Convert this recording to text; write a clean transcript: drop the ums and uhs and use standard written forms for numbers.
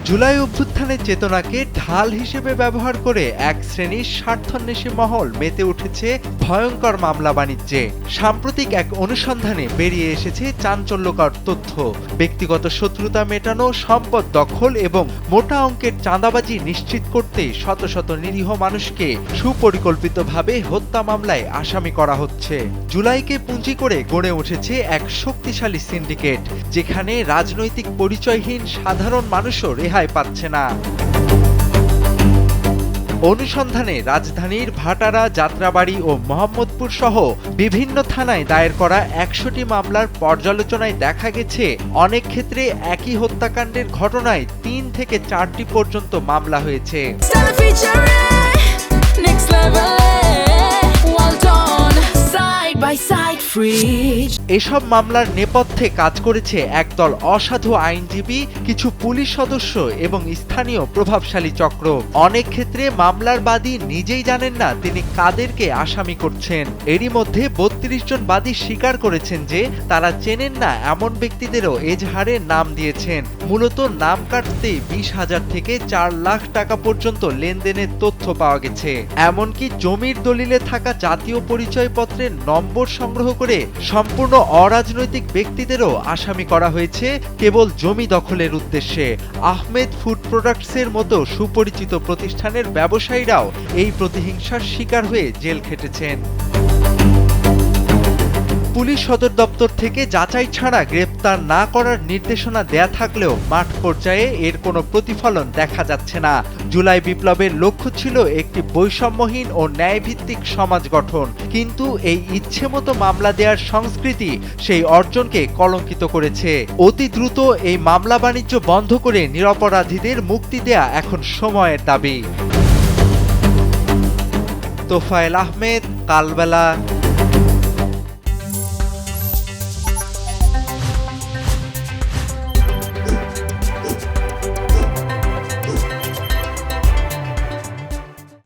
জুলাই অভ্যুত্থানের চেতনাকে ঢাল হিসেবে ব্যবহার করে এক শ্রেণীর স্বার্থান্বেষী মহল মেতে উঠেছে ভয়ঙ্কর মামলা বাণিজ্যে। সাম্প্রতিক এক অনুসন্ধানে বেরিয়ে এসেছে চাঞ্চল্যকর তথ্য। ব্যক্তিগত শত্রুতা মেটানো, সম্পদ দখল এবং মোটা অঙ্কের চাঁদাবাজি নিশ্চিত করতে শত শত নিরীহ মানুষকে সুপরিকল্পিতভাবে হত্যা মামলায় আসামি করা হচ্ছে। জুলাইকে পুঁজি করে গড়ে উঠেছে এক শক্তিশালী সিন্ডিকেট, যেখানে রাজনৈতিক পরিচয়হীন সাধারণ মানুষও রেহাই পাচ্ছে না। অনুসন্ধানে রাজধানীর ভাটারা, যাত্রাবাড়ী ও মোহাম্মদপুর সহ বিভিন্ন থানায় দায়ের করা ১০০টি মামলার পর্যালোচনায় দেখা গেছে, অনেক ক্ষেত্রে একই হত্যাকাণ্ডের ঘটনায় ৩ থেকে ৪টি পর্যন্ত মামলা হয়েছে। এসব মামলার নেপথ্যে কাজ করেছে একদল অসাধু আইনজীবী, কিছু পুলিশ সদস্য এবং স্থানীয় প্রভাবশালী চক্র। অনেক ক্ষেত্রে মামলার বাদী নিজেই জানেন না তিনি কাদেরকে আসামি করছেন। এরই মধ্যে ৩২ জন বাদী স্বীকার করেছেন যে তারা চেনেন না এমন ব্যক্তিদেরও এজাহারে নাম দিয়েছেন। মূলত নাম কাটতে ২০,০০০ থেকে ৪ লাখ টাকা পর্যন্ত লেনদেনের তথ্য পাওয়া গেছে। এমনকি জমির দলিলে থাকা জাতীয় পরিচয়পত্রের নম্বর সংগ্রহ করে সম্পূর্ণ অরাজনৈতিক ব্যক্তিদেরও আসামি করা হয়েছে কেবল জমি দখলের উদ্দেশ্যে। আহমেদ ফুড প্রোডাক্টসের মতো সুপরিচিত প্রতিষ্ঠানের ব্যবসায়ীরাও এই প্রতিহিংসার শিকার হয়ে জেল খেটেছেন। পুলিশ সদর দপ্তর থেকে যাচাই ছাড়া গ্রেপ্তার না করার নির্দেশনা দেয়া থাকলেও মাঠ পর্যায়ে এর কোনো প্রতিফলন দেখা যাচ্ছে না। জুলাই বিপ্লবের লক্ষ্য ছিল একটি বৈষম্যহীন ও ন্যায়ভিত্তিক সমাজ গঠন, কিন্তু এই ইচ্ছেমতো মামলা দেওয়ার সংস্কৃতি সেই অর্জনকে কলঙ্কিত করেছে। অতি দ্রুত এই মামলা বাণিজ্য বন্ধ করে নিরপরাধীদের মুক্তি দেয়া এখন সময়ের দাবি। তোফায়েল আহমেদ, কালবেলা।